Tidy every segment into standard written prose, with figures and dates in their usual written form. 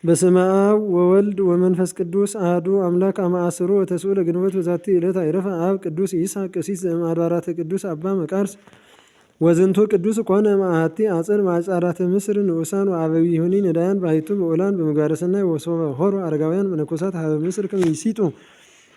በስመ አብ ወወልድ ወመንፈስ ቅዱስ አሐዱ አምላክ አመ ዐሥሩ ወተስዑ ለግንቦት በዛቲ ዕለት አይረፈ አብ ቅዱስ ይስሐቅ ቀሲስ ዘእምአድባራተ ቅዱስ አባ መቃርስ ወዝንቱ ቅዱስ ኮነ መዓቲ አጽር ማዕጻራተ ምስር ንዑሳን ወአበዊሁኒ ነዳያን ባሕቱ በኦላን በምግባረ ሰናይ ወሶበ ሆሩ አረጋውያን መነኮሳት ሀበ ምስር ከመ ይሲጡ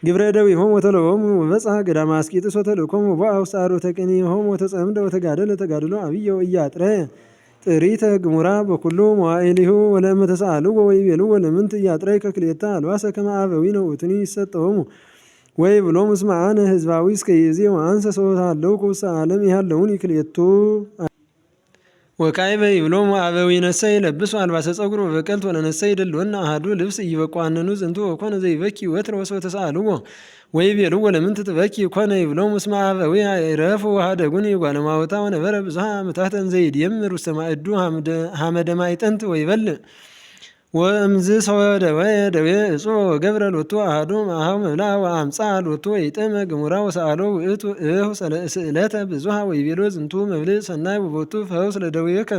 ግብረ እደዊሆሙ ወተለዎሙ ወበጽሐ ገዳመ አስቄጥስ ወተልእኮሙ ወበአ ውስተ አርዑተ ቅኔሆሙ ወተጸምደ ወተጋደለ ተጋድሎ አብየ ወኢያጥረየ ጥሪተ ግሙራ በኩሉ መዋዕሊሁ ወለእመ ተሳአልዎ ወይቤልዎ ለምንት ኢያጥረይከ ክልኤተ አልባሰ ከመ አበዊነ ውእቱኒ ይሰጠዎሙ ወይብሎሙ እስመ አነ ሕዝባዊ እስከ ይእዜ ወአንሰ ሶሃለውኩ ውስተ ዓለም ይሃለውኒ ክልኤቱ ወካዕበ ይብሎሙ አበዊነሰ ይለብሱ አልባሰ ጸጉር ወበቀልት ወለነሰ ይደልወነ አሐዱ ልብስ ኢይበቁአንኑ ዝንቱ ወኮነ ዘይበኪ ወትረ ወሶበ ተሳአልዎ ወይቤልዎ ለምንት ትበኪ ኮነ ይብሎሙ እስመ አበዊነ ይረፉ ወሀደጉኒ እጓለ እማውታ ወነበረ ብዙኃ ዓመታተ እንዘ ይድየምር ውስተ ማዕዱ ሐመደ ማዕጠንት ወይበልዕ ወእምዝ ሰወደወየ ደዌ እጹብ ወገብረ ሎቱ አሐዱ መአኀው መብልዐ ወአምጽአ ሎቱ ወኢጠመ ግሙራ ወሰአሎ ውእቱ እሁ ስእለተ ብዙኃ ወይቤሎ ዝንቱ መብልዕ ሰናይ ወቦቱ ፈውስ ለደዌከ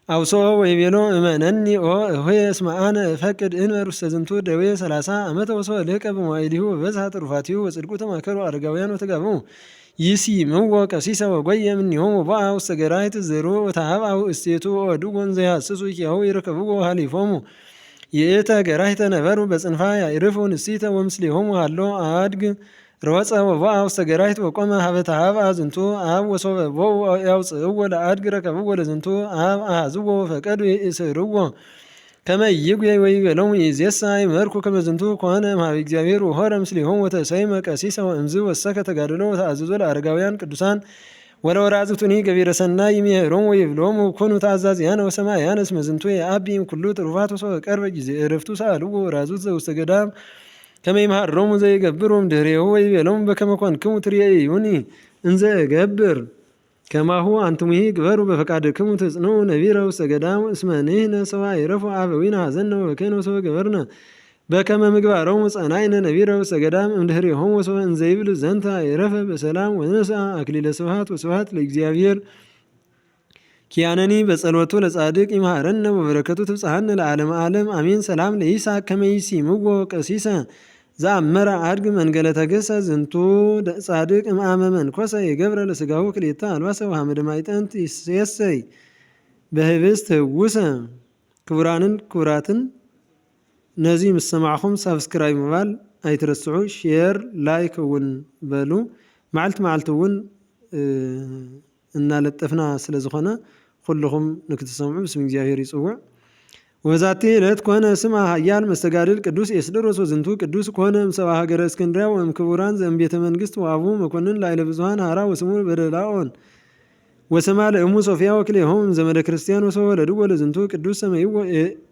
አውሶ ወይቤሎ እመነኒ ኦ እሆየ እስመ አነ እፈቅድ እንበር ውስተ ዝንቱ ደዌ 30 ዓመተ ወሶበ ልሕቀ በመዋዕሊሁ ወበዝሐ ትሩፋቲሁ ወጽድቁ ተማከሩ አረጋውያን ወተጋብኡ ይሲምዎ ቀሲሰ ወጎየ እምኔሆሙ ወበአ ውስተ ገራሂት ዝርው ወተሃብአሁ እሴቱ ወወድጉ እንዘ ይሐስሱ ኪያሁ ይረከብዎ ሀሊፎሙ ይእተ ገራሂተ ነበሩ በጽንፋ ያዕርፉ ንሲተ ወምስሌሆሙ ሃሎ አድግ ሮጸ ወበአ ውስተ ገራሂት ወቆመ ሀበ ተሃብአ ዝንቱ አብ ወሶበ ቦኡ ያውፅእዎ ለአድግ ረከብዎ ለዝንቱ አብ አሐዝዎ ወፈቀዱ ይእስርዎ ከመ ይጉየ ወይቤሎሙ ይእዜሰ አይመርኩ ከመ ዝንቱ ኮነ እምኀበ እግዚአብሔር ወሖረ ምስሌሆሙ ወተሰይመ ቀሲሰ ወእምዝ ወሰከ ተጋድሎ ወተአዘዞ ለአረጋውያን ቅዱሳን ወለወራዙቱኒ ገቢረ ሰናይ ይሜህሮሙ ወይብሎሙ ኩኑ ተአዛዝያነ ወሰማዕያነ እስመ ዝንቱ የአቢ እምኩሉ ትሩፋት ወሶበ ቀርበ ጊዜ ዕረፍቱ ሰአልዎ ወራዙት ዘውስተ ገዳም ከመ ይምሃሮሙ ዘይገብሩ እምድኅሬሁ ወይቤሎሙ በከመ ኮንክሙ ትሬእዩኒ እንዘ እገብር ከማሁ አንትሙሂ ግበሩ በፈቃድክሙ ትጽንዑ ነቢረ ውስተ ገዳም እስመ ንሕነ ሰብአ ይረፉ አበዊነ ሐዘነ ወበከይነ ወሶበ ገበርነ በከመ ምግባሮሙ ጸናዕነ ነቢረ ውስተ ገዳም እምድኅሬሆሙ ወሶበ እንዘ ይብሉ ዘንተ አይረፈ በሰላም ወነስአ አክሊለ ስብሐት ወስብሐት ለእግዚአብሔር ኪያነኒ በጸሎቱ ለጻድቅ ይምሃረነ ወበረከቱ ትብጽሐነ ለዓለመ ዓለም አሜን። ሰላም ለይስሐቅ ከመ ይሲምዎ ቀሲሰ ዘአመረ አድግ መንገለ ተገሰ ዝንቱ ጻድቅ እምአመ መንኰሰ የገብረ ለሥጋሁ ክልኤተ አልባሰ ወሐመደ ማዕጠንት ይሴሰይ በህብስት ህውሰ። ክቡራትን ነዚህ ምሰማዕኹም ሳብስክራይብ ምባል አይትረስዑ፣ ሼር ላይክ እውን በሉ። መዓልቲ እውን እናለጠፍና ስለ ዝኾነ ኩልኹም ንክትሰምዑ ብስም እግዚአብሔር ይጽውዕ። ወዛቲ ዕለት ኮነ ስማ ኃያል መስተጋድል ቅዱስ ኤስድሮስ ወዝንቱ ቅዱስ ኮነ እምሰብአ ሀገረ እስክንድርያ ወእም ክቡራን ዘእምቤተ መንግሥት ወአቡ መኮንን ላዕለ ብዙኃን ሀራ ወስሙ በደላኦን ወሰማ ለእሙ ሶፊያ ወክልኤሆሙ ዘመደ ክርስቲያን ወሶበ ወለድዎ ለዝንቱ ቅዱስ ሰመይዎ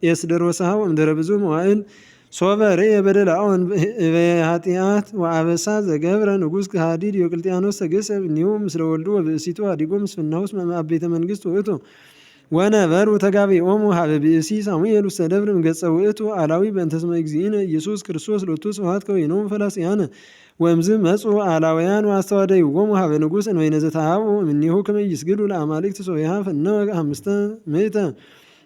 ኤስድሮስሃ ወእምድኅረ ብዙ መዋዕል ሶበ ርእየ በደላኦን በኃጢአት ወአበሳ ዘገብረ ንጉሥ ከሃዲ ዲዮቅልጥያኖስ ተገሰ እምኔሁ ምስለ ወልዱ ወብእሲቱ አዲጎ ምስፍናሁ እስመ አብ ቤተ መንግሥት ውእቱ ወነበሩ ተጋቢኦሙ ሀበ ብእሲ ሳሙኤል ውስተ ደብር እምገጸ ውእቱ አላዊ በእንተ ስመ እግዚእነ ኢየሱስ ክርስቶስ ሎቱ ስብሐት ከወይኖሙ ፈላስያነ ወእምዝ መጹ አላውያን ወአስተዋደይዎሙ ሀበ ንጉሥ እንበይነ ዘተሃብኡ እምኔሁ ከመ ይስግዱ ለአማልክት ሶብሐ ፈነወ 500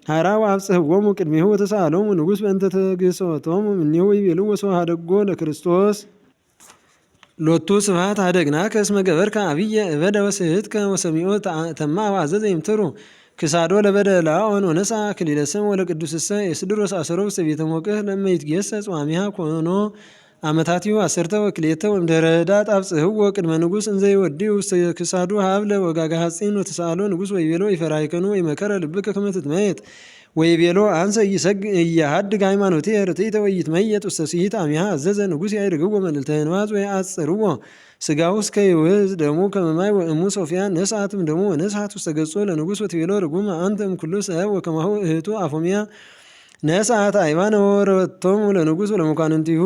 ሀራ ወአብጽሕዎሙ ቅድሜሁ ወተሳአሎሙ ንጉሥ በእንተ ተግሶቶሙ እምኔሁ ይቤልዎ ሶሐደጎ ለክርስቶስ ሎቱ ስብሐት ሀደግናከ እስመ ገበርከ አብየ እበደ ወስሕትከ ወሰሚዖ ተማ ወአዘዘ ይምትሩ ክሳዶ ለበደላኦን ወነስአ አክሊለ ስም ወለቅዱስሰ ኤስድሮስ አሰሮ ውስተ ቤተ ሞቅህ ለእመ ይትጌሰጽ ጿሚሃ ኮኖ ዓመታቲሁ 10 ወክልኤተ ወእምድኅረ ኅዳጥ አብጽሕዎ ቅድመ ንጉሥ እንዘ ይወድዩ ውስተ ክሳዱ ሀብለ ወጋጋ ሐጺን ወተሳእሎ ንጉሥ ወይቤሎ ይፈራይከኑ ወይመከረ ልብከ ከመ ትትመየጥ ወይቤሎ አንሰ ኢያሃድግ ሃይማኖትየ ርትዕተ ወኢይትመየጥ ውስተ ስሂት አሚሃ አዘዘ ንጉሥ ያዕርግዎ መልዕልተ ሕንባዝ ወያአጽርዎ ሥጋሁ እስከ ይውህዝ ደሙ ከመ ማይ ወእሙ ሶፊያ ነስአት እምደሙ ወነስሐት ውስተ ገጾ ለንጉሥ ወትቤሎ ርጉም አንተ እምኩሉ ሰብ ወከማሁ እህቱ አፎምያ ነስአት አይባነ ወወረወቶሙ ለንጉሥ ወለመኳንንቲሁ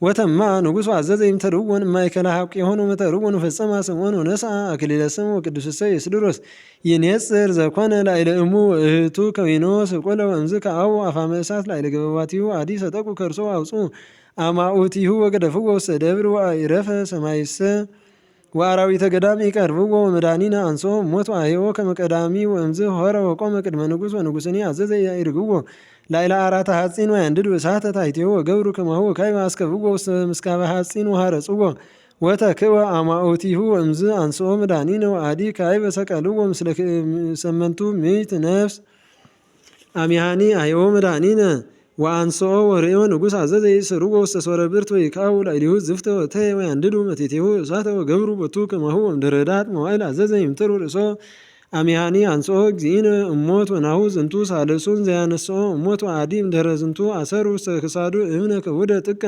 ወተማ ንጉሥ አዘዘ ይምተርዎን እማእከለ ሐቁ የሆኑ መተርዎን ወፈጸማ ስምዖን ወነስአ አክሊለ ስም ወቅዱስሰ ኤስድሮስ ይኔጽር ዘኮነ ላዕለ እሙ እህቱ ከዊኖ ስቆለ ወእምዝ ከአቡ አፋመ እሳት ላዕለ ገበባቲሁ አዲ ሰጠቁ ከርሶ አውፁ አማኡቲሁ ወገደፍዎ ውስተ ደብር ወአዕረፈ ሰማይሰ ወአራዊተ ገዳም ይቀርብዎ ወመድኃኒነ አንሶ ሞት ወአሕዮ ከመ ቀዳሚ ወእምዝ ሆረ ወቆመ ቅድመ ንጉሥ ወንጉሥኒ አዘዘ ያዕርግዎ ላይላ አራተ ሐጺን ወያንድድ እሳተ ታሕቲሁ ወገብሩ ከማሁ ወካዕበ አስከብዎ ውስተ ምስካበ ሐጺን ወሐረጽዎ ወተክወ አማኦቲሁ እምዝ አንስኦ መድኃኒነ ወአዲ ካዕበ ሰቀልዎ ምስለ ሰመንቱ ምዕት ነፍስ አሚሃኒ አየዎ መድኃኒነ ወአንስኦ ወርእዮ ንጉሥ አዘዘ ይእስርዎ ውስተ ሶረ ብርት ወይክዐው ላዕሌሁ ዝፍተ ወተየ ወያንድዱ መቴቴሁ እሳተ ወገብሩ ቦቱ ከማሁ እምድኅረ ኅዳጥ መዋዕል አዘዘ ይምትሩ ርእሶ አሚሃኒ አንስኦ እግዚእነ እሞት ወናሁ ዝንቱ ሳልሱን ዘያነስኦ እሞት ወአዲ እምድኅረ ዝንቱ አሰሩ ውስተ ክሳዱ እብነ ክቡደ ጥቀ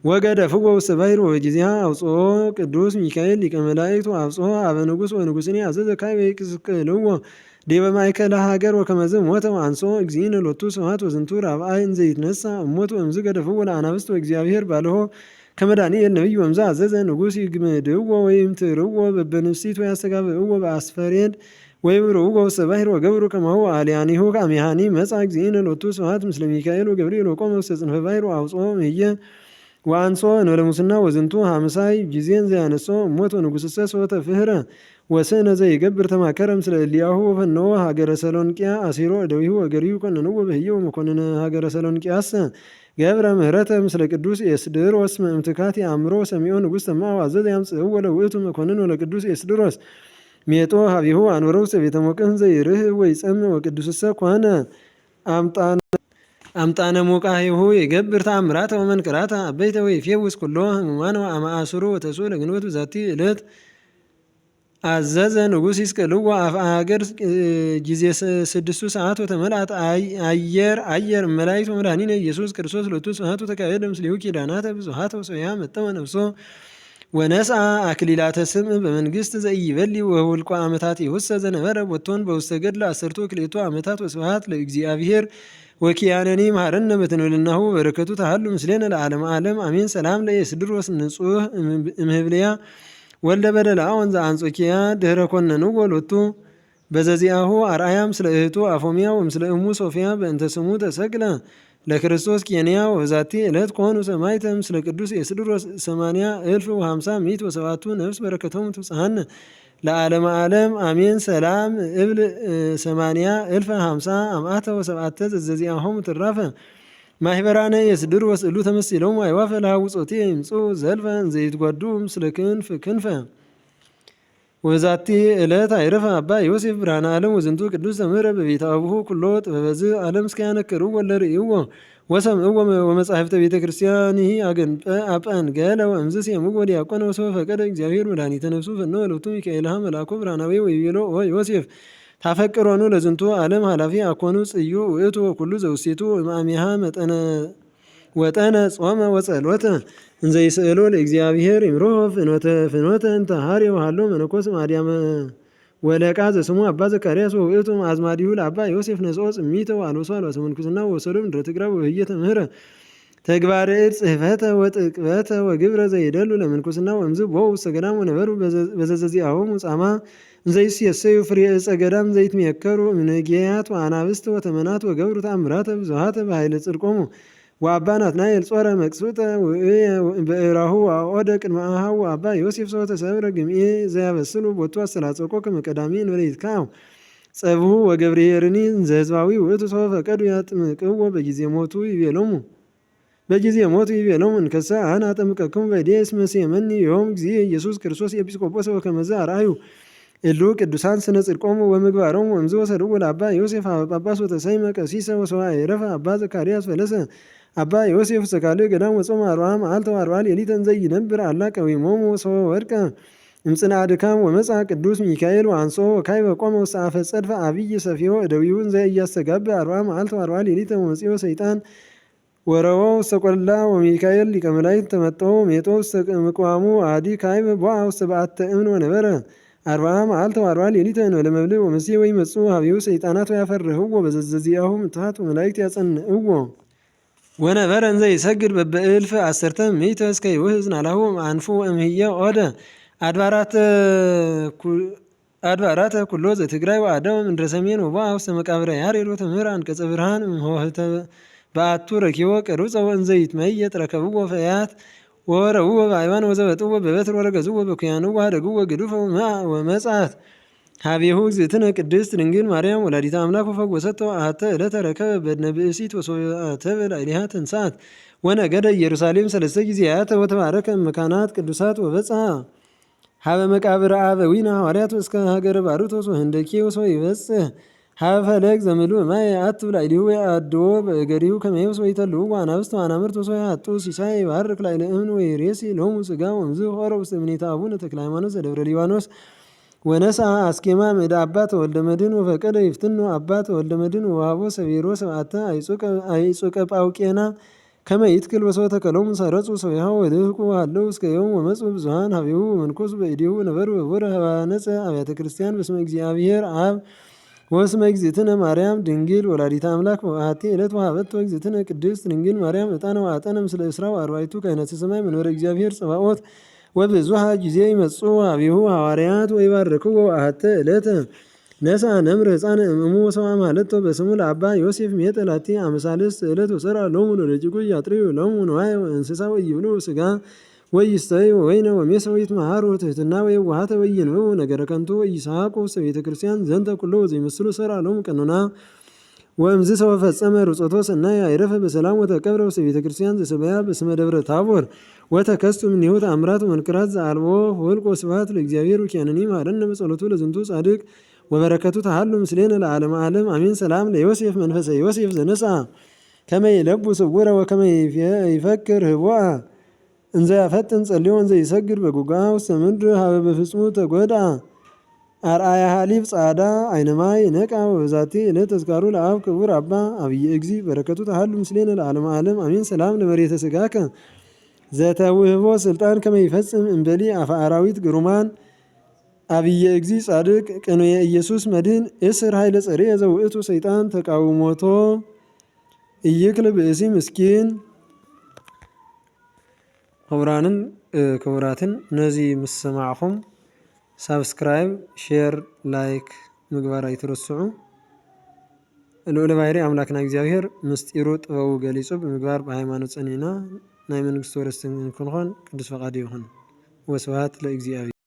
ወገደፍዎ ውስተ ባሕር ወበጊዜሃ አውጽኦ ቅዱስ ሚካኤል ሊቀ መላእክት ወአብጽሖ አበ ንጉሥ ወንጉሥኒ አዘዘ ካዕበ ይስቅልዎ ዲበ ማእከለ ሀገር ወከመዝ ሞተ ወአንስኦ እግዚእነ ሎቱ ስብሐት ወዝንቱ ራብአይ እንዘ ይትነሣ እሞት ወእምዝ ገደፍዎ ለአናብስት ወእግዚአብሔር ባልሆ ከመ ዳንኤል ነቢይ ወእምዝ አዘዘ ንጉሥ ይግምድዎ ወይምትርዎ በበንስቲት ወያስተጋብእዎ በአስፈሬድ ወይብርዎ ውስተ ባሕር ወገብሩ ከማሁ አልያኒሁ አሚሃኒ መጽአ እግዚእነ ሎቱ ስብሐት ምስለ ሚካኤል ወገብርኤል ወቆመ ውስተ ጽንፈ ባሕር ወአውጽኦ እምየ ወአንሶ እንበለ ሙስና ወዝንቱ ሀምሳይ ጊዜን ዘያነሶ እሞት ወንጉሥሰ ሶተ ፍህረ ወስእነ ዘይገብር ተማከረ ምስለ እልያሁ ወፈነወ ሀገረ ሰሎንቅያ አሲሮ እደዊሁ ወገሪሁ ኮነንዎ በህየ ወመኮንነ ሀገረ ሰሎንቅያሰ ገብረ ምህረተ ምስለ ቅዱስ ኤስድሮስ እምትካት አእምሮ ሰሚዖ ንጉሥ ሰማዕ ወአዘዘ ያምጽእዎ ለውእቱ መኮንን ወለቅዱስ ኤስድሮስ ሜጦ ሀቢሁ አንበሮ ውስተ ቤተ ሞቅህ ዘይርህብ ወይጸምዕ ወቅዱስሰ ኮነ አምጣነ ሞቃሂሁ የገብር ተአምራተ ወመንክራተ አበይተ ወይፌውስ ኩሎ ሕሙማነ ወአመአስሩ ወተስኡ ለግንቦት በዛቲ ዕለት አዘዘ ንጉሥ ይስቅልዎ አፍ ሀገር ጊዜ 6 ሰዓት ወተመልአት አየር መላእክት ወመድኃኒነ ኢየሱስ ክርስቶስ ሎቱ ስብሐት ወተካሄደ ምስሌሁ ኪዳናተ ብዙኃተ ወሰውያ መጠወ ነፍሶ ወነስአ አክሊላተ ስምዕ በመንግሥት ዘኢይበሊ ወውልቆ ዓመታት ይሁሰ ዘነበረ ቦቶን በውስተ ገድለ 12 ዓመታት ወስብሐት ለእግዚአብሔር ወኪያነኒ መሐረነ በትንብልናሁ በረከቱ ተሃሉ ምስሌነ ለዓለመ ዓለም አሜን። ሰላም ለኤስድሮስ ንጹሕ እምህብልያ ወልደ በደልዓ ወንዘ አንጾኪያ ድኅረ ኮነንዎ ሎቱ በዘዚአሁ አርአያ ምስለ እህቱ አፎምያ ወምስለ እሙ ሶፊያ በእንተ ስሙ ተሰቅለ ለክርስቶስ ኬንያ ወበዛቲ ዕለት ኮኑ ሰማዕተ ምስለ ቅዱስ ኤስድሮስ 80,050 ነፍስ በረከቶሙ ትብጽሐነ ለዓለመ ዓለም አሜን። ሰላም እብል 80,050 አምአተ ወሰብአተ ዘዚአሆሙ ትራፈ ማህበራነ ኤስድሮስ እሉ ተመሲሎሙ አይዋፈ ለሐውጾቴ ይምጽኡ ዘልፈ እንዘ ይትጓዱ ምስለ ክንፍ ክንፈ ወዛቲ ዕለት አይረፈ አባ ዮሴፍ ብርሃነ ዓለም ወዝንቱ ቅዱስ ተምህረ በቤተ አቡሁ ኩሎ ጥበበዝ ዓለም እስከያነክሩ ወለርእይዎ ወሰምዕዎ ወመጻሕፍተ ቤተ ክርስቲያንሂ አጳንገለ ወእምዝ ሴምዎ ዲያቆነ ወሰበ ፈቀደ እግዚአብሔር መድኃኒተ ነፍሱ ፈነወ ሎቱ ሚካኤልሃ መልአኮ ብርሃናዊ ወይቤሎ ኦ ዮሴፍ ታፈቅሮኑ ለዝንቱ ዓለም ኃላፊ አኮኑ ጽዩ ውእቱ ወኩሉ ዘውስቴቱ እምአሚሃ መጠነ ወጠነ ጾመ ወጸሎተ እንዘ ይስእሎ ለእግዚአብሔር ይምሮሆ ፍኖተ እንተ ሀሬው ሃሎ መነኮስ ማርያም ወለቃ ዘስሙ አባ ዘካርያስ ወውእቱ አዝማዲሁ ለአባ ዮሴፍ ነጽኦ ጽሚተ ወአልብሶ አልባሰ ምንኩስና ወወሰዶ ምድረ ትግራይ ወህየተ ምህረ ተግባር ዕድ ጽሕፈተ ወጥቅበተ ወግብረ ዘይደሉ ለምንኩስና ወእምዝ ቦው ውስተ ገዳም ወነበሩ በዘዘዚአሆሙ ጻማ እንዘ ይሴሰዩ ፍሬ ዕፀ ገዳም ዘይትሜከሩ እምኔጌያት ወአናብስት ወተመናት ወገብሩ ተአምራተ ብዙኃተ በኃይለ ጽድቆሙ ወአባ ናትናኤል ጾረ መቅሱጠ በእራሁ ወአኦደ ቅድመ አኀው ወአባ ዮሴፍ ሰው ተሰብረ ግምኤ ዘያበስሉ ቦቱ አስተላጸቆ ከመ ቀዳሚ እንበለ ይትካው ጸብሁ ወገብርሄርኒ እንዘ ህዝባዊ ውእቱ ሰው ፈቀዱ ያጥምቅዎ በጊዜ ሞቱ ይቤሎሙ እንከሰ አነ አጠምቀክሙ በእዴስ መሴመኒ ዮም ጊዜ ኢየሱስ ክርስቶስ ኤጲስቆጶስ ወከመዘ አርአዩ እሉ ቅዱሳን ስነ ጽድቆሙ ወምግባሮሙ ወእምዝ ወሰድዎ ለአባ ዮሴፍ አበ ጳጳስ ወተሰይመ ቀሲሰ ወሰብአ የረፈ አባ ዘካርያስ ፈለሰ አባ ዮሴፍ ዘካልእ ገዳም ወጾመ 40 መዓልተ ወ40 ሌሊተ እንዘ ይነብር አላ ቀዊሞሙ ወሰወ ወድቀ እምጽንዐ ድካም ወመጽአ ቅዱስ ሚካኤል ወአንጽሖ ወካዕበ ቆመ ውስተ አፈ ጸድፈ አብይ ሰፊሆ እደዊሁ እንዘ ኢያስተጋብእ 40 መዓልተ ወ40 ሌሊተ ወመጺኦ ሰይጣን ወረወ ውስተ ቈላ ወሚካኤል ሊቀ መላእክት ተመጠወ ሜጦ ውስተ ምቅዋሙ አዲ ካዕበ ቦአ ውስተ በአተ እምን ወነበረ 40 መዓልተ ወ40 ሌሊተ እንበለ መብልዕ ወምሴ ወይመጽኡ ሀቢሁ ሰይጣናት ወያፈርህዎ በዘዘዚአሁ ምትሃት ወመላእክት ያጸንዕዎ ወነበረ እንዘ ይሰግድ በበእልፍ 10 ምእተ እስከ ይውህዝ ናላሁ አንፉ እምህየ ኦደ አድባራተ ኩሎ ዘትግራይ ወአደወ ምድረ ሰሜን ወቦአ ውስተ መቃብረ ያሬድ ወተምህረ አንቀጸ ብርሃን እምኆህተ በአቱ ረኪቦ ቀሩፀ ወእንዘ ይትመየጥ ረከብዎ ፈያት ወረውዎ በአይባን ወዘበጥዎ በበትር ወረገዝዎ በኩያንዎ ሀደግዎ ግዱፈ ወመጽአት ሀቤሁ እግዝእትነ ቅድስት ድንግል ማርያም ወላዲተ አምላክ ወፈወሰቶ አሐተ ዕለተ ረከበ በድነ ብእሲት ወሶአተበ ላዕሌሃ ተንሥአት ወነገደ ኢየሩሳሌም ሰለስተ ጊዜያተ ወተባረከ እመካናት ቅዱሳት ወበጽሐ ሀበ መቃብር አበዊነ ሐዋርያት እስከ ሀገረ ባርቶስ ወህንደኬ ወይበጽሕ ሀበ ፈለግ ዘምሉእ ማየ አትብ ላዕሌሁ ወየአድኅዎ በእገሪሁ ከመ ይብስ ወይተልዉ ወአናብስት ወአናምርት ወሶያጡ ሲሳይ ይባርክ ላዕለ እምነ ወይሬሲ ሎሙ ሥጋ ወእምዝ ሖረ ውስተ እምኔተ አቡነ ተክለ ሃይማኖት ዘደብረ ሊባኖስ ወነስአ አስኬማ ምዕደ አባ ተወልደ መድኅን ወፈቀደ ይፍትኖ አባ ተወልደ መድኅን ወወሀቦ ሰቤሮ ሰብዓተ አይጹቀ ጳውቄና ከመ ይትክል ወሰወተ ከሎሙ ሰረጹ ሰዊሃ ወልህቁ ሃለው እስከ ዮም ወመጽኡ ብዙኃን ሀቤሁ ወመንኮሱ በእዴሁ ነበሩ ወቦረ ሀባነጸ አብያተ ክርስቲያን በስመ እግዚአብሔር አብ ወስመ እግዝእትነ ማርያም ድንግል ወላዲተ አምላክ በአሐቲ ዕለት ወሀበቶ እግዝእትነ ቅድስት ድንግል ማርያም ዕጣነ ወአጠነ ምስለ እስራ ወአርባዕቱ ካህናተ ሰማይ መንበረ እግዚአብሔር ጸባኦት ወብዙኃ ጊዜ ይመጽኡ ሀቤሁ ሐዋርያት ወይባርክዎ አሐተ ዕለተ ነስአ ነምር ሕፃነ እምእሙ ወሰብአ ማለቶ በስሙ ለአባ ዮሴፍ ሜጠ ላቲ አመሳልስት ዕለት ወሰርዐ ሎሙ ለደቂቁ ያጥርዩ ሎሙ ንዋየ ወእንስሳ ወይብልዑ ሥጋ ወይስተዩ ወይነ ወሜሰ ወይትመሃሩ ትሕትና ወየዋሃተ ወይንብቡ ነገረ ከንቱ ወይስሐቁ ውስተ ቤተ ክርስቲያን ዘንተ ኩሎ ዘይመስሉ ሰርዐ ሎሙ ቀኖና ወእምዝ ሰወፈጸመ ርጾቶ ሰናይ አይረፈ በሰላም ወተቀብረ ውስተ ቤተ ክርስቲያን ዘሰበያ በስመ ደብረ ታቦር ወተከስቱ እምኔሁ ተአምራት ወመንክራት ዘአልቦ ወልቆ ስብሐት ለእግዚአብሔር ወኪያነኒ መሐረነ በጸሎቱ ለዝንቱ ጻድቅ ወበረከቱ ተሃሉ ምስሌነ ለዓለመ ዓለም አሜን። ሰላም ለዮሴፍ መንፈሰ ዮሴፍ ዘነስአ ከመ ይለቡ ስውረ ወከመ ይፈክር ህቡአ እንዘ ያፈጥን ጸልዮ እንዘ ይሰግድ በጉጋ ውስተ ምድር ሀበ በፍጽሙ ተጎዳ አርአያ ሀሊብ ጻዳ አይነማይ ነቃ ወበዛቲ ዕለት ተዝካሩ ለአብ ክቡር አባ አብየ እግዚ በረከቱ ተሃሉ ምስሌነ ለዓለመ ዓለም አሜን። ሰላም ለመሬተ ሥጋከ ዘተውህቦ ስልጣን ከመ ይፈጽም እምበሊ አፈ አራዊት ግሩማን አብየ እግዚ ጻድቅ ቅኑየ ኢየሱስ መድኅን እስር ኃይለ ጸርየ ዘውእቱ ሰይጣን ተቃውሞቶ ኢይክል ብእሲ ምስኪን። ክቡራትን ነዚህ ምስ ሰማዕኹም ሳብስክራይብ ሼር ላይክ ምግባር ኣይትረስዑ። ልዑለ ባሕሪ ኣምላክና እግዚአብሔር ምስጢሩ ጥበቡ ገሊጹ ብምግባር ብሃይማኖት ጸኒዕና ናይ መንግስቲ ወረስቲ ክንኮን ቅዱስ ፈቃዱ ይኹን። ወስብሐት ለእግዚአብሔር።